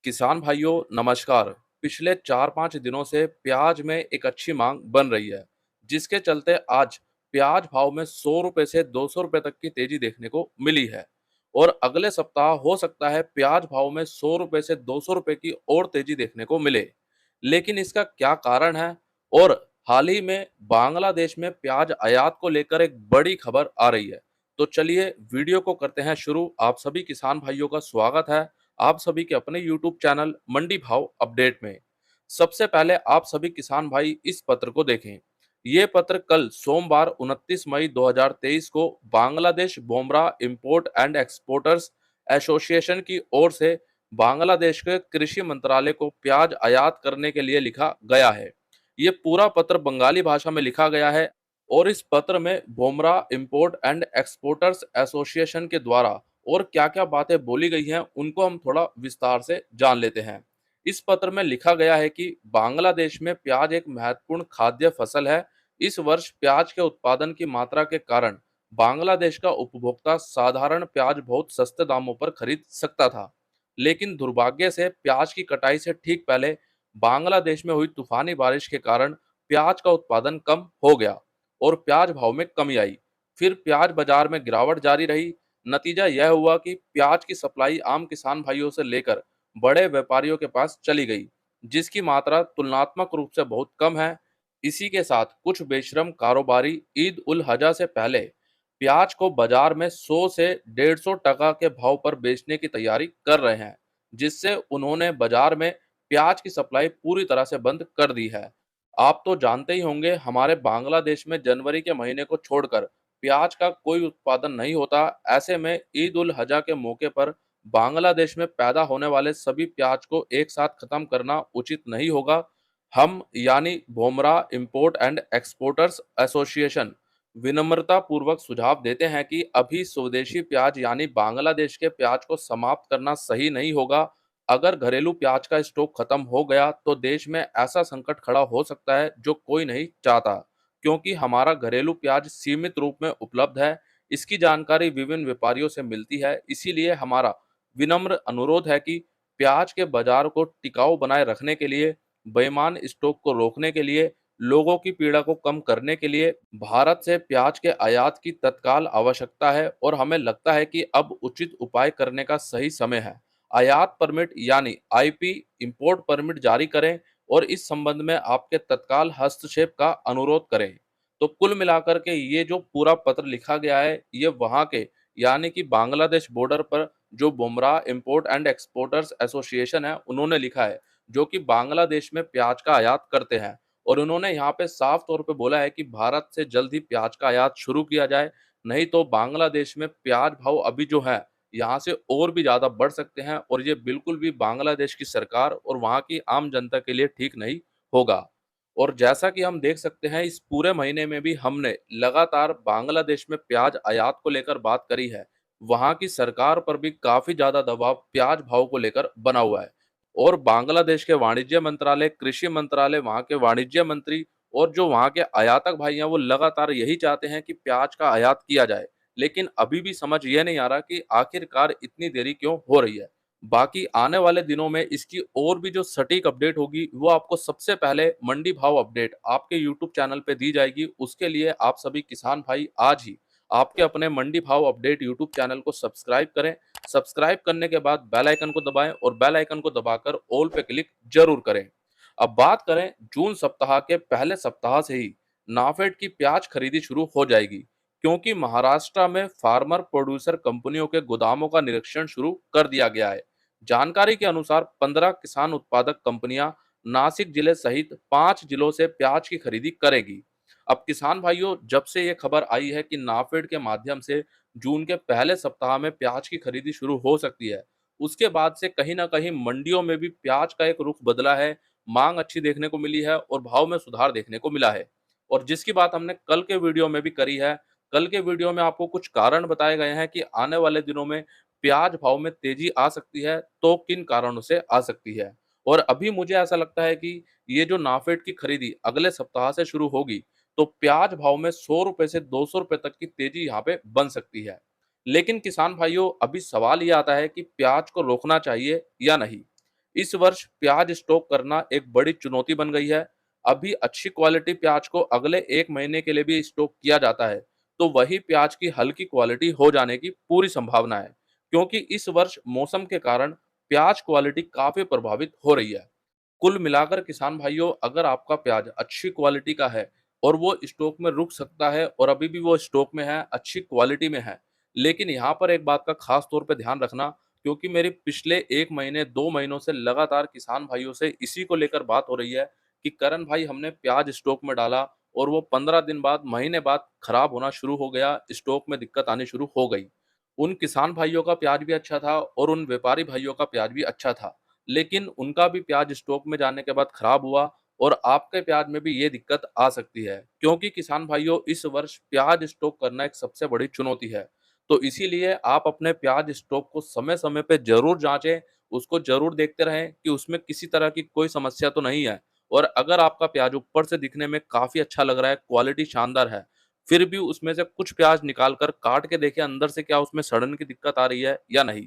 किसान भाइयों नमस्कार। पिछले 4-5 दिनों से प्याज में एक अच्छी मांग बन रही है, जिसके चलते आज प्याज भाव में 100 रुपए से 200 रुपए तक की तेजी देखने को मिली है। और अगले सप्ताह हो सकता है प्याज भाव में 100 रुपए से 200 रुपए की और तेजी देखने को मिले। लेकिन इसका क्या कारण है? और हाल ही में बांग्लादेश में प्याज आयात को लेकर एक बड़ी खबर आ रही है। तो चलिए वीडियो को करते हैं शुरू। आप सभी किसान भाइयों का स्वागत है आप सभी के अपने YouTube चैनल मंडी भाव अपडेट में। सबसे पहले आप सभी किसान भाई इस पत्र को देखें। ये पत्र कल सोमवार 29 मई 2023 को Bangladesh Bhomora import and exporters association की ओर से बांग्लादेश के कृषि मंत्रालय को प्याज आयात करने के लिए लिखा गया है। ये पूरा पत्र बंगाली भाषा में लिखा गया है और इस पत्र में Bhomora import and exporters association के द्वारा और क्या-क्या बातें बोली गई हैं उनको हम थोड़ा विस्तार से जान लेते हैं। इस पत्र में लिखा गया है कि बांग्लादेश में प्याज एक महत्वपूर्ण खाद्य फसल है। इस वर्ष प्याज के उत्पादन की मात्रा के कारण बांग्लादेश का उपभोक्ता साधारण प्याज बहुत सस्ते दामों पर खरीद सकता था। लेकिन दुर्भाग्य से प्याज की कटाई से ठीक पहले बांग्लादेश में हुई तूफानी बारिश के कारण प्याज का उत्पादन कम हो गया और प्याज भाव में कमी आई। फिर प्याज बाजार में गिरावट जारी रही। नतीजा यह हुआ कि प्याज की सप्लाई आम किसान भाइयों से लेकर बड़े व्यापारियों के पास चली गई, जिसकी मात्रा तुलनात्मक रूप से बहुत कम है। इसी के साथ कुछ बेशरम कारोबारी ईद उल हजा से पहले प्याज को बाजार में 100 से 150 टका के भाव पर बेचने की तैयारी कर रहे हैं, जिससे उन्होंने बाजार में प्याज की सप्लाई पूरी तरह से बंद कर दी है। आप तो जानते ही होंगे हमारे बांग्लादेश में जनवरी के महीने को छोड़कर प्याज का कोई उत्पादन नहीं होता। ऐसे में ईद उल हजा के मौके पर बांग्लादेश में पैदा होने वाले सभी प्याज को एक साथ खत्म करना उचित नहीं होगा। हम यानी Bhomra import and exporters association विनम्रता पूर्वक सुझाव देते हैं कि अभी स्वदेशी प्याज यानी बांग्लादेश के प्याज को समाप्त करना सही नहीं होगा। अगर घरेलू प्याज का स्टॉक खत्म हो गया तो देश में ऐसा संकट खड़ा हो सकता है जो कोई नहीं चाहता, क्योंकि हमारा घरेलू प्याज सीमित रूप में उपलब्ध है। इसकी जानकारी विभिन्न व्यापारियों से मिलती है। इसीलिए हमारा विनम्र अनुरोध है कि प्याज के बाजार को टिकाऊ बनाए रखने के लिए, बेईमान स्टॉक को रोकने के लिए, लोगों की पीड़ा को कम करने के लिए भारत से प्याज के आयात की तत्काल आवश्यकता है और हमें लगता है कि अब उचित उपाय करने का सही समय है। आयात परमिट यानी आईपी इंपोर्ट परमिट जारी करें और इस संबंध में आपके तत्काल हस्तक्षेप का अनुरोध करें। तो कुल मिलाकर के ये जो पूरा पत्र लिखा गया है ये वहां के यानी कि बांग्लादेश बॉर्डर पर जो Bumrah import and exporters association है उन्होंने लिखा है, जो कि बांग्लादेश में प्याज का आयात करते हैं। और उन्होंने यहाँ पे साफ तौर पे बोला है कि भारत से जल्द ही प्याज का आयात शुरू किया जाए, नहीं तो बांग्लादेश में प्याज भाव अभी जो है यहाँ से और भी ज्यादा बढ़ सकते हैं और ये बिल्कुल भी बांग्लादेश की सरकार और वहाँ की आम जनता के लिए ठीक नहीं होगा। और जैसा कि हम देख सकते हैं इस पूरे महीने में भी हमने लगातार बांग्लादेश में प्याज आयात को लेकर बात करी है। वहाँ की सरकार पर भी काफी ज्यादा दबाव प्याज भाव को लेकर बना हुआ है और बांग्लादेश के वाणिज्य मंत्रालय, कृषि मंत्रालय, वहाँ के वाणिज्य मंत्री और जो वहाँ के आयातक भाई हैं वो लगातार यही चाहते हैं कि प्याज का आयात किया जाए। लेकिन अभी भी समझ ये नहीं आ रहा कि आखिरकार इतनी देरी क्यों हो रही है। बाकी आने वाले दिनों में इसकी और भी जो सटीक अपडेट होगी वो आपको सबसे पहले मंडी भाव अपडेट आपके यूट्यूब चैनल पे दी जाएगी। उसके लिए आप सभी किसान भाई आज ही आपके अपने मंडी भाव अपडेट यूट्यूब चैनल को सब्सक्राइब करें। सब्सक्राइब करने के बाद बेल आइकन को दबाएं और बेल आइकन को दबाकर ऑल पे क्लिक जरूर करें। अब बात करें जून सप्ताह के पहले सप्ताह से ही नाफेड की प्याज खरीदी शुरू हो जाएगी, क्योंकि महाराष्ट्र में फार्मर प्रोड्यूसर कंपनियों के गोदामों का निरीक्षण शुरू कर दिया गया है। जानकारी के अनुसार 15 किसान उत्पादक कंपनियां नासिक जिले सहित 5 जिलों से प्याज की खरीदी करेगी। अब किसान भाइयों जब से ये खबर आई है कि नाफेड के माध्यम से जून के पहले सप्ताह में प्याज की खरीदी शुरू हो सकती है, उसके बाद से कहीं ना कहीं मंडियों में भी प्याज का एक रुख बदला है। मांग अच्छी देखने को मिली है और भाव में सुधार देखने को मिला है। और जिसकी बात हमने कल के वीडियो में भी करी है। कल के वीडियो में आपको कुछ कारण बताए गए हैं कि आने वाले दिनों में प्याज भाव में तेजी आ सकती है, तो किन कारणों से आ सकती है। और अभी मुझे ऐसा लगता है कि ये जो नाफेड की खरीदी अगले सप्ताह से शुरू होगी तो प्याज भाव में 100 रुपए से 200 रुपए तक की तेजी यहाँ पे बन सकती है। लेकिन किसान भाइयों अभी सवाल ये आता है कि प्याज को रोकना चाहिए या नहीं। इस वर्ष प्याज स्टॉक करना एक बड़ी चुनौती बन गई है। अभी अच्छी क्वालिटी प्याज को अगले 1 महीने के लिए भी स्टॉक किया जाता है, तो वही प्याज की हल्की क्वालिटी हो जाने की पूरी संभावना है, क्योंकि इस वर्ष मौसम के कारण प्याज क्वालिटी काफी प्रभावित हो रही है। कुल मिलाकर किसान भाइयों, अगर आपका प्याज अच्छी क्वालिटी का है और वो स्टॉक में रुक सकता है और अभी भी वो स्टॉक में है, अच्छी क्वालिटी में है, लेकिन यहाँ पर एक बात का खास तौर पे ध्यान रखना, क्योंकि मेरी पिछले 1 महीने 2 महीनों से लगातार किसान भाइयों से इसी को लेकर बात हो रही है कि करण भाई, हमने प्याज स्टॉक में डाला और वो 15 दिन बाद, महीने बाद खराब होना शुरू हो गया, स्टॉक में दिक्कत आनी शुरू हो गई। उन किसान भाइयों का प्याज भी अच्छा था और उन व्यापारी भाइयों का प्याज भी अच्छा था, लेकिन उनका भी प्याज स्टॉक में जाने के बाद खराब हुआ और आपके प्याज में भी ये दिक्कत आ सकती है, क्योंकि किसान भाइयों, इस वर्ष प्याज स्टॉक करना एक सबसे बड़ी चुनौती है। तो इसीलिए आप अपने प्याज स्टॉक को समय समय पे जरूर जांचें, उसको जरूर देखते रहें कि उसमें किसी तरह की कोई समस्या तो नहीं है। और अगर आपका प्याज ऊपर से दिखने में काफी अच्छा लग रहा है, क्वालिटी शानदार है, फिर भी उसमें से कुछ प्याज निकाल कर काट के देखें अंदर से क्या उसमें सड़न की दिक्कत आ रही है या नहीं।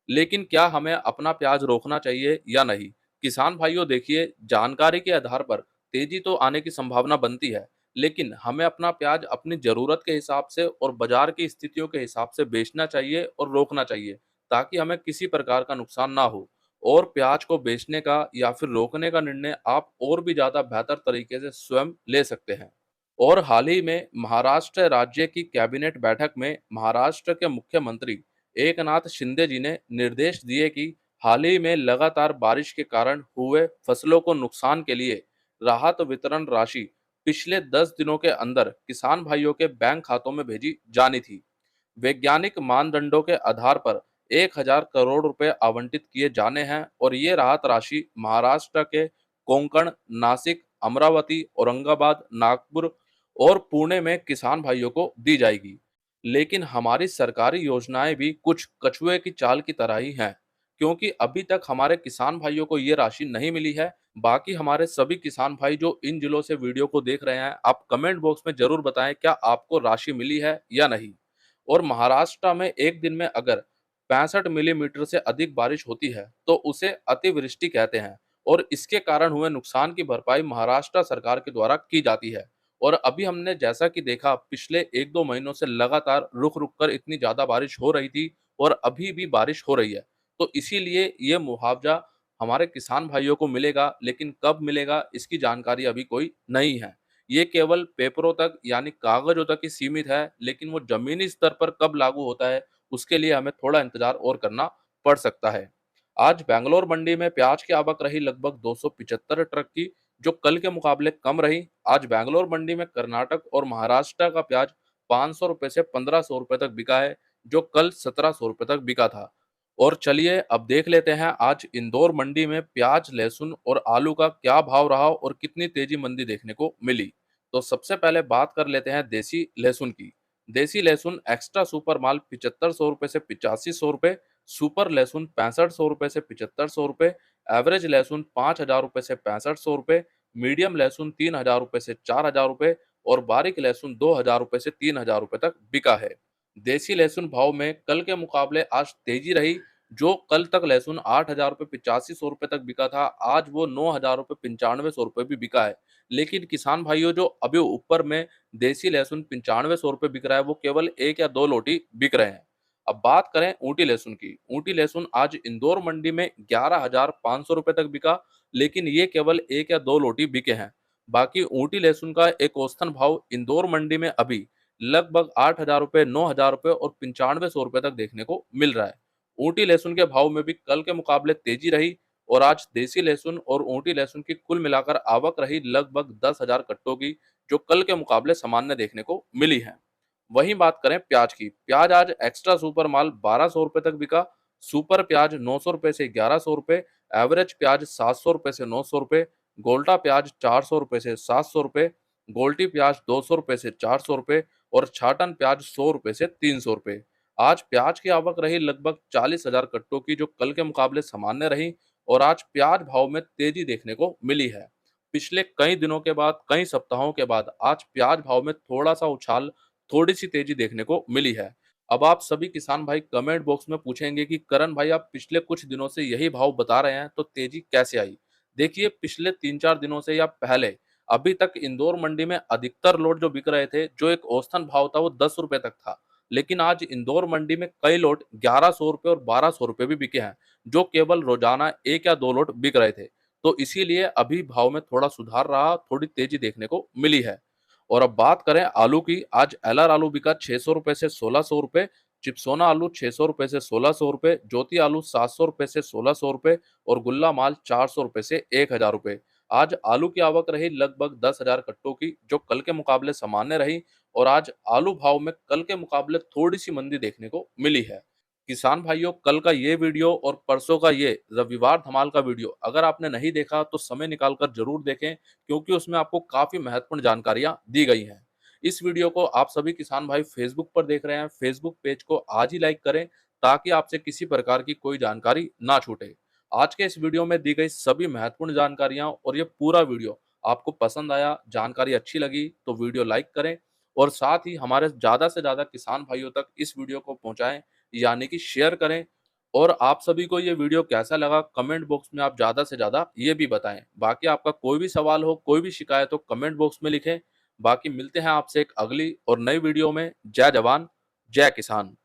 लेकिन क्या हमें अपना प्याज रोकना चाहिए या नहीं? किसान भाइयों देखिए, जानकारी के आधार पर तेजी तो आने की संभावना बनती है, लेकिन हमें अपना प्याज अपनी जरूरत के हिसाब से और बाजार की स्थितियों के हिसाब से बेचना चाहिए और रोकना चाहिए, ताकि हमें किसी प्रकार का नुकसान ना हो। और प्याज को बेचने का या फिर रोकने का निर्णय आप और भी ज्यादा बेहतर तरीके से स्वयं ले सकते हैं। और हाल ही में महाराष्ट्र राज्य की कैबिनेट बैठक में महाराष्ट्र के मुख्यमंत्री एकनाथ शिंदे जी ने निर्देश दिए कि हाल ही में लगातार बारिश के कारण हुए फसलों को नुकसान के लिए राहत वितरण राशि पिछले 10 दिनों के अंदर किसान भाइयों के बैंक खातों में भेजी जानी थी। वैज्ञानिक मानदंडों के आधार पर 1,000 करोड़ रुपए आवंटित किए जाने हैं और ये राहत राशि महाराष्ट्र के कोंकण, नासिक, अमरावती, औरंगाबाद, नागपुर और पुणे में किसान भाइयों को दी जाएगी। लेकिन हमारी सरकारी योजनाएं भी कुछ कछुए की चाल की तरह ही हैं, क्योंकि अभी तक हमारे किसान भाइयों को ये राशि नहीं मिली है। बाकी हमारे सभी किसान भाई जो इन जिलों से वीडियो को देख रहे हैं, आप कमेंट बॉक्स में जरूर बताएं क्या आपको राशि मिली है या नहीं। और महाराष्ट्र में एक दिन में अगर 65 मिलीमीटर से अधिक बारिश होती है तो उसे अतिवृष्टि कहते हैं, और इसके कारण हुए नुकसान की भरपाई महाराष्ट्र सरकार के द्वारा की जाती है। और अभी हमने जैसा कि देखा, पिछले 1-2 महीनों से लगातार रुक रुक कर इतनी ज्यादा बारिश हो रही थी और अभी भी बारिश हो रही है, तो इसीलिए ये मुआवजा हमारे किसान भाइयों को मिलेगा, लेकिन कब मिलेगा इसकी जानकारी अभी कोई नहीं है। ये केवल पेपरों तक यानी कागजों तक ही सीमित है, लेकिन वो जमीनी स्तर पर कब लागू होता है उसके लिए हमें थोड़ा इंतजार और करना पड़ सकता है। आज बैंगलोर मंडी में प्याज की आवक रही लगभग 275 ट्रक की, जो कल के मुकाबले कम रही। आज बैंगलोर मंडी में कर्नाटक और महाराष्ट्र का प्याज 500 रुपए से 1500 रुपए तक बिका है, जो कल 1700 रुपए तक बिका था। और चलिए अब देख लेते हैं आज इंदौर मंडी में प्याज, लहसुन और आलू का क्या भाव रहा और कितनी तेजी मंदी देखने को मिली। तो सबसे पहले बात कर लेते हैं देसी लहसुन की। देसी लहसुन एक्स्ट्रा सुपर माल 7500 रुपए से 8500 रुपए, सुपर लहसुन 6500 रुपए से 7500 रुपए, एवरेज लहसुन 5000 रुपए से 6500 रुपए, मीडियम लहसुन 3000 रुपए से 4000 रुपए और बारीक लहसुन 2000 रुपए से 3000 रुपए तक बिका है। देसी लहसुन भाव में कल के मुकाबले आज तेजी रही। जो कल तक लहसुन 8000 रुपए 8500 रुपए तक बिका था, आज वो 9000 रुपए 9500 रुपए भी बिका है। लेकिन किसान भाइयों, जो अभी ऊपर में देसी लहसुन 9500 रुपए बिक रहा है, वो केवल 1 या 2 लोटी बिक रहे हैं। अब बात करें ऊटी लहसुन की। ऊटी लहसुन आज इंदौर मंडी में 11,500 रुपए तक बिका, लेकिन ये केवल 1 या 2 लोटी बिके हैं। बाकी ऊटी लहसुन का एक औसतन भाव इंदौर मंडी में अभी लगभग 8,000 रुपए, 9,000 रुपए और 9500 रुपए तक देखने को मिल रहा है। ऊटी लहसुन के भाव में भी कल के मुकाबले तेजी रही और आज देसी लहसुन और ऊटी लहसुन की कुल मिलाकर आवक रही लगभग 10,000 कट्टों की, जो कल के मुकाबले सामान्य देखने को मिली है। वहीं बात करें प्याज की। प्याज आज एक्स्ट्रा सुपर माल 1200 रुपए तक बिका, सुपर प्याज 900 रुपए से 1100 रुपए, एवरेज प्याज 700 रुपए से 900 रुपए, गोल्टा प्याज 400 रुपए से 700 रुपए, गोल्टी प्याज 200 रुपए से 400 रुपए और छाटन प्याज 100 रुपए से 300 रुपए। आज प्याज की आवक रही लगभग 40,000 कट्टों की, जो कल के मुकाबले सामान्य रही और आज प्याज भाव में तेजी देखने को मिली है। पिछले कई दिनों के बाद, कई सप्ताहों के बाद आज प्याज भाव में थोड़ा सा उछाल, थोड़ी सी तेजी देखने को मिली है। अब आप सभी किसान भाई कमेंट बॉक्स में पूछेंगे कि करण भाई आप पिछले कुछ दिनों से यही भाव बता रहे हैं तो तेजी कैसे आई। देखिए पिछले 3-4 दिनों से या पहले अभी तक इंदौर मंडी में अधिकतर लोट जो बिक रहे थे, जो एक औसतन भाव था वो 10 रुपए तक था। लेकिन आज इंदौर मंडी में कई लोट 1100 रुपए और 1200 रुपए भी बिके हैं, जो केवल रोजाना एक या दो लोट बिक रहे थे। तो इसीलिए अभी भाव में थोड़ा सुधार रहा, थोड़ी तेजी देखने को मिली है। और अब बात करें आलू की, आज एलआर आलू बिका 600 रुपए से 1600 रुपए, चिप्सोना आलू 600 रुपए से 1600 रुपए, ज्योति आलू 700 रुपए से 1600 रुपए और गुल्ला माल 400 रुपए से 1000 रुपए। आज आलू की आवक रही लगभग 10,000 कट्टों की, जो कल के मुकाबले सामान्य रही। और आज आलू भाव में कल के मुकाबले थोड़ी सी मंदी देखने को मिली है। किसान भाइयों, कल का ये वीडियो और परसों का ये रविवार धमाल का वीडियो अगर आपने नहीं देखा तो समय निकालकर जरूर देखें, क्योंकि उसमें आपको काफी महत्वपूर्ण जानकारियां दी गई हैं। इस वीडियो को आप सभी किसान भाई फेसबुक पर देख रहे हैं, फेसबुक पेज को आज ही लाइक करें, ताकि आपसे किसी प्रकार की कोई जानकारी ना छूटे। आज के इस वीडियो में दी गई सभी महत्वपूर्ण जानकारियां और ये पूरा वीडियो आपको पसंद आया, जानकारी अच्छी लगी तो वीडियो लाइक करें और साथ ही हमारे ज्यादा से ज्यादा किसान भाइयों तक इस वीडियो को पहुंचाएं, यानी कि शेयर करें। और आप सभी को ये वीडियो कैसा लगा कमेंट बॉक्स में आप ज़्यादा से ज़्यादा ये भी बताएं। बाकी आपका कोई भी सवाल हो, कोई भी शिकायत हो, कमेंट बॉक्स में लिखें। बाकी मिलते हैं आपसे एक अगली और नई वीडियो में। जय जवान, जय किसान।